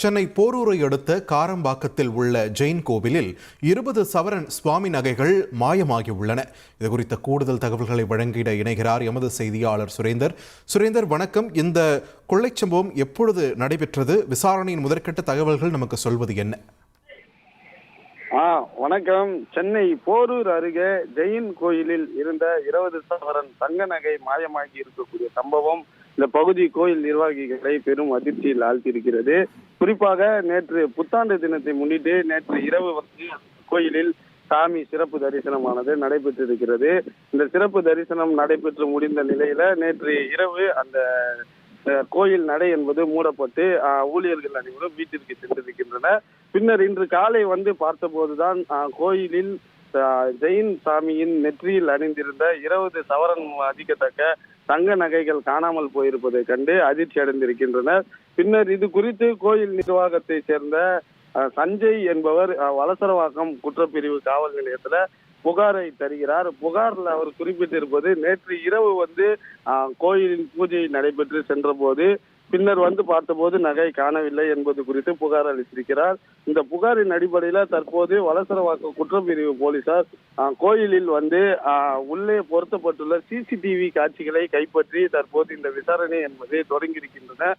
சென்னை போரூரை அடுத்த காரம்பாக்கத்தில் உள்ள ஜெயின் கோவிலில் 20 சவரன் சுவாமி நகைகள் மாயமாகியுள்ளன. இதுகுறித்த கூடுதல் தகவல்களை வழங்கிட இணைகிறார் எமது செய்தியாளர் சுரேந்தர். சுரேந்தர், வணக்கம். இந்த கொள்ளைச் சம்பவம் எப்பொழுது நடைபெற்றது? விசாரணையின் முதற்கட்ட தகவல்கள் நமக்கு சொல்வது என்ன? வணக்கம். சென்னை போரூர் அருகே ஜெயின் கோயிலில் இருந்த 20 சவரன் தங்க நகை மாயமாகி இருக்கக்கூடிய சம்பவம் இந்த பகுதி கோயில் நிர்வாகிகளை பெரும் அதிர்ச்சியில் ஆழ்த்தியிருக்கிறது. குறிப்பாக நேற்று புத்தாண்டு தினத்தை முன்னிட்டு நேற்று இரவு கோயிலில் சாமி சிறப்பு தரிசனமானது நடைபெற்றிருக்கிறது. இந்த சிறப்பு தரிசனம் நடைபெற்று முடிந்த நிலையில நேற்று இரவு அந்த கோயில் நடை என்பது மூடப்பட்டு ஊழியர்கள் அனைவரும் வீட்டிற்கு சென்றிருக்கின்றனர். பின்னர் இன்று காலை பார்த்தபோதுதான் கோயிலில் ஜெயின் சாமியின் நெற்றியில் அணிந்திருந்த 20 சவரன் மதிக்கத்தக்க தங்க நகைகள் காணாமல் போயிருப்பதை கண்டு அதிர்ச்சி அடைந்திருக்கின்றனர். பின்னர் இது குறித்து கோயில் நிர்வாகத்தை சேர்ந்த சஞ்சய் என்பவர் வலசரவாக்கம் குற்றப்பிரிவு காவல் நிலையத்துல புகாரை தருகிறார். புகாரில் அவர் குறிப்பிட்டிருப்பது, நேற்று இரவு கோயிலின் பூஜை நடைபெற்று சென்ற போது பின்னர் பார்த்தபோது நகை காணவில்லை என்பது குறித்து புகார் அளித்திருக்கிறார். இந்த புகாரின் அடிப்படையில் தற்போது வலசரவாக்கம் குற்றப்பிரிவு போலீசார் கோயிலில் உள்ளே பொருத்தப்பட்டுள்ள சிசிடிவி காட்சிகளை கைப்பற்றி தற்போது இந்த விசாரணை என்பது தொடங்கியிருக்கின்றன.